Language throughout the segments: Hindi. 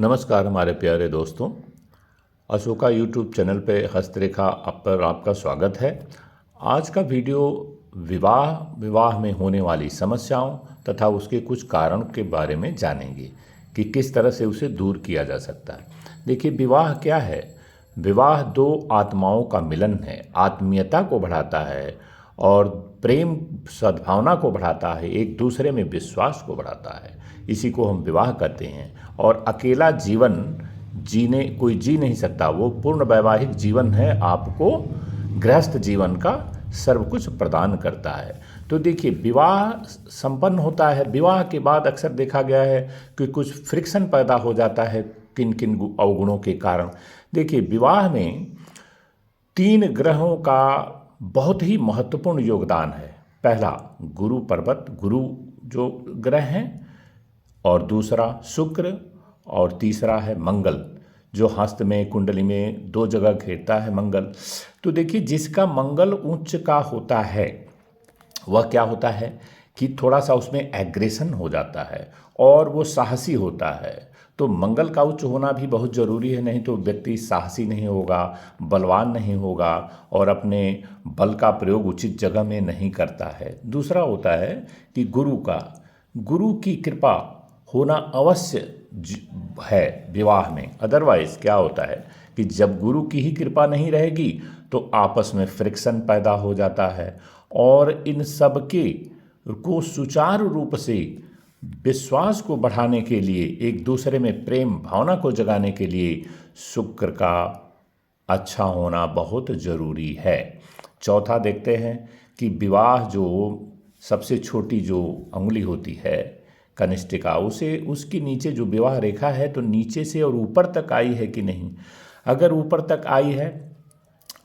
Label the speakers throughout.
Speaker 1: नमस्कार हमारे प्यारे दोस्तों। अशोका यूट्यूब चैनल पे हस्तरेखा आप पर आपका स्वागत है। आज का वीडियो विवाह में होने वाली समस्याओं तथा उसके कुछ कारण के बारे में जानेंगे कि किस तरह से उसे दूर किया जा सकता है। देखिए, विवाह क्या है? विवाह दो आत्माओं का मिलन है, आत्मीयता को बढ़ाता है और प्रेम सद्भावना को बढ़ाता है, एक दूसरे में विश्वास को बढ़ाता है। इसी को हम विवाह कहते हैं। और अकेला जीवन कोई जी नहीं सकता। वो पूर्ण वैवाहिक जीवन है, आपको गृहस्थ जीवन का सर्व कुछ प्रदान करता है। तो देखिए, विवाह संपन्न होता है। विवाह के बाद अक्सर देखा गया है कि कुछ फ्रिक्शन पैदा हो जाता है किन किन अवगुणों के कारण। देखिए, विवाह में 3 ग्रहों का बहुत ही महत्वपूर्ण योगदान है। पहला गुरु पर्वत, गुरु जो ग्रह हैं, और दूसरा शुक्र, और तीसरा है मंगल, जो हस्त में कुंडली में 2 जगह घेरता है मंगल। तो देखिए, जिसका मंगल उच्च का होता है वह क्या होता है कि थोड़ा सा उसमें एग्रेशन हो जाता है और वो साहसी होता है। तो मंगल का उच्च होना भी बहुत ज़रूरी है, नहीं तो व्यक्ति साहसी नहीं होगा, बलवान नहीं होगा और अपने बल का प्रयोग उचित जगह में नहीं करता है। दूसरा होता है कि गुरु की कृपा होना अवश्य है विवाह में। अदरवाइज क्या होता है कि जब गुरु की ही कृपा नहीं रहेगी तो आपस में फ्रिक्शन पैदा हो जाता है। और इन सब के को सुचारू रूप से विश्वास को बढ़ाने के लिए, एक दूसरे में प्रेम भावना को जगाने के लिए शुक्र का अच्छा होना बहुत ज़रूरी है। चौथा देखते हैं कि विवाह जो सबसे छोटी जो उंगली होती है कनिष्ठिका, उसे उसके नीचे जो विवाह रेखा है तो नीचे से और ऊपर तक आई है कि नहीं। अगर ऊपर तक आई है,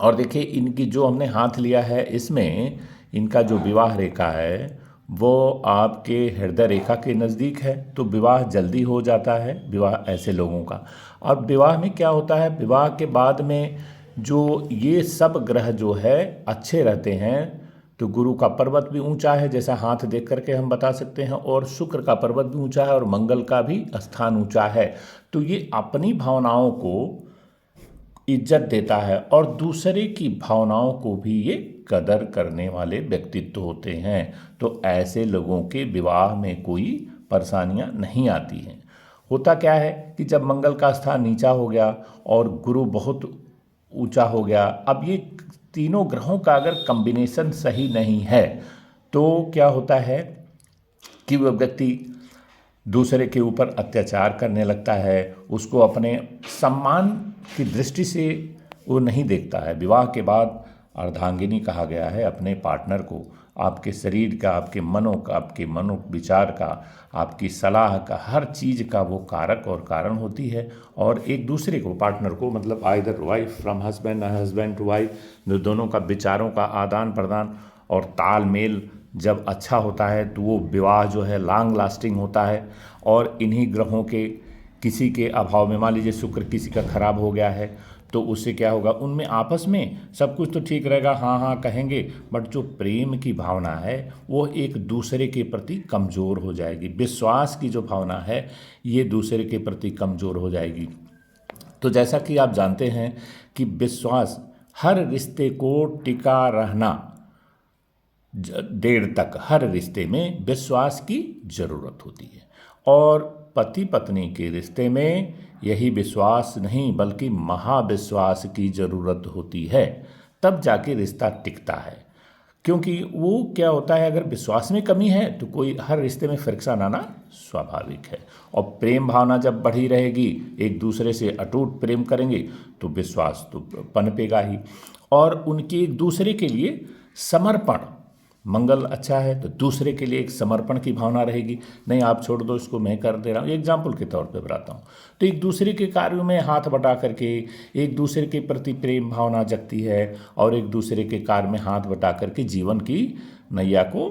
Speaker 1: और देखिए इनकी जो हमने हाथ लिया है इसमें इनका जो विवाह रेखा है वो आपके हृदय रेखा के नज़दीक है, तो विवाह जल्दी हो जाता है विवाह ऐसे लोगों का। और विवाह में क्या होता है, विवाह के बाद में जो ये सब ग्रह जो है अच्छे रहते हैं, तो गुरु का पर्वत भी ऊंचा है, जैसा हाथ देख करके हम बता सकते हैं, और शुक्र का पर्वत भी ऊंचा है और मंगल का भी स्थान ऊंचा है। तो ये अपनी भावनाओं को इज्जत देता है और दूसरे की भावनाओं को भी ये कदर करने वाले व्यक्तित्व होते हैं। तो ऐसे लोगों के विवाह में कोई परेशानियां नहीं आती हैं। होता क्या है कि जब मंगल का स्थान नीचा हो गया और गुरु बहुत ऊंचा हो गया, अब ये तीनों ग्रहों का अगर कॉम्बिनेशन सही नहीं है तो क्या होता है कि वह व्यक्ति दूसरे के ऊपर अत्याचार करने लगता है, उसको अपने सम्मान की दृष्टि से वो नहीं देखता है। विवाह के बाद अर्धांगिनी कहा गया है अपने पार्टनर को, आपके शरीर का, आपके मनो विचार का, आपकी सलाह का, हर चीज़ का वो कारक और कारण होती है। और एक दूसरे को, पार्टनर को, मतलब either wife from husband to wife, जो दोनों का विचारों का आदान प्रदान और तालमेल जब अच्छा होता है तो वो विवाह जो है लॉन्ग लास्टिंग होता है। और इन्हीं ग्रहों के किसी के अभाव में, मान लीजिए शुक्र किसी का खराब हो गया है, तो उससे क्या होगा, उनमें आपस में सब कुछ तो ठीक रहेगा, हाँ हाँ कहेंगे, बट जो प्रेम की भावना है वो एक दूसरे के प्रति कमज़ोर हो जाएगी। विश्वास की जो भावना है ये दूसरे के प्रति कमज़ोर हो जाएगी। तो जैसा कि आप जानते हैं कि विश्वास हर रिश्ते को टिका रहना, देर तक हर रिश्ते में विश्वास की ज़रूरत होती है। और पति पत्नी के रिश्ते में यही विश्वास नहीं बल्कि महाविश्वास की ज़रूरत होती है, तब जाके रिश्ता टिकता है। क्योंकि वो क्या होता है, अगर विश्वास में कमी है तो कोई हर रिश्ते में फ्रिक्शन आना स्वाभाविक है। और प्रेम भावना जब बढ़ी रहेगी, एक दूसरे से अटूट प्रेम करेंगे तो विश्वास तो पनपेगा ही। और उनके एक दूसरे के लिए समर्पण, मंगल अच्छा है तो दूसरे के लिए एक समर्पण की भावना रहेगी, नहीं आप छोड़ दो इसको, मैं कर दे रहा हूँ, एग्जाम्पल के तौर पे बताता हूँ। तो एक दूसरे के कार्यों में हाथ बटा करके एक दूसरे के प्रति प्रेम भावना जगती है और एक दूसरे के कार्य में हाथ बटा करके जीवन की नैया को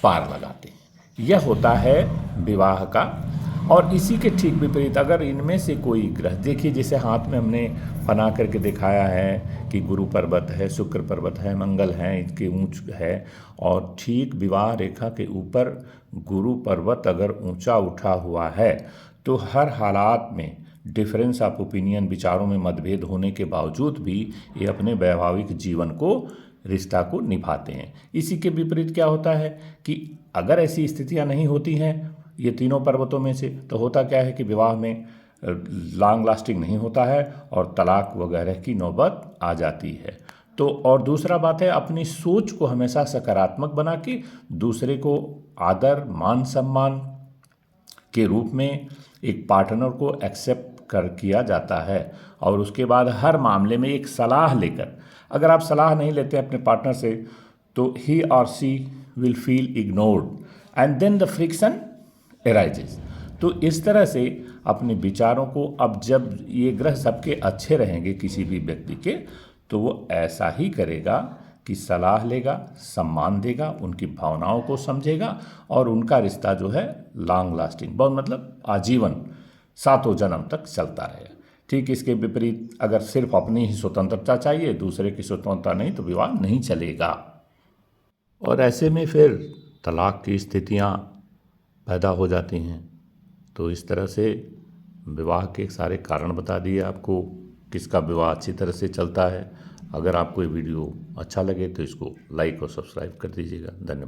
Speaker 1: पार लगाते हैं। यह होता है विवाह का। और इसी के ठीक विपरीत अगर इनमें से कोई ग्रह, देखिए जैसे हाथ में हमने बना करके दिखाया है कि गुरु पर्वत है, शुक्र पर्वत है, मंगल है, इसके ऊंच है, और ठीक विवाह रेखा के ऊपर गुरु पर्वत अगर ऊंचा उठा हुआ है तो हर हालात में डिफरेंस ऑफ ओपिनियन, विचारों में मतभेद होने के बावजूद भी ये अपने वैवाहिक जीवन को, रिश्ता को निभाते हैं। इसी के विपरीत क्या होता है कि अगर ऐसी स्थितियां नहीं होती हैं ये तीनों पर्वतों में से, तो होता क्या है कि विवाह में लॉन्ग लास्टिंग नहीं होता है और तलाक वगैरह की नौबत आ जाती है। तो और दूसरा बात है, अपनी सोच को हमेशा सकारात्मक बना के दूसरे को आदर, मान सम्मान के रूप में एक पार्टनर को एक्सेप्ट कर किया जाता है। और उसके बाद हर मामले में एक सलाह लेकर, अगर आप सलाह नहीं लेते अपने पार्टनर से तो ही और she will feel ignored and then the friction arises. तो इस तरह से अपने विचारों को, अब जब ये ग्रह सबके अच्छे रहेंगे किसी भी व्यक्ति के, तो वो ऐसा ही करेगा कि सलाह लेगा, सम्मान देगा, उनकी भावनाओं को समझेगा और उनका रिश्ता जो है लॉन्ग लास्टिंग, बहुत मतलब आजीवन, सातों जन्म तक चलता रहेगा। ठीक इसके विपरीत अगर सिर्फ अपनी ही स्वतंत्रता चाहिए, दूसरे की स्वतंत्रता नहीं, तो विवाह नहीं चलेगा। और ऐसे में फिर तलाक की स्थितियां पैदा हो जाती हैं। तो इस तरह से विवाह के सारे कारण बता दिए आपको, किसका विवाह अच्छी तरह से चलता है। अगर आपको ये वीडियो अच्छा लगे तो इसको लाइक और सब्सक्राइब कर दीजिएगा। धन्यवाद।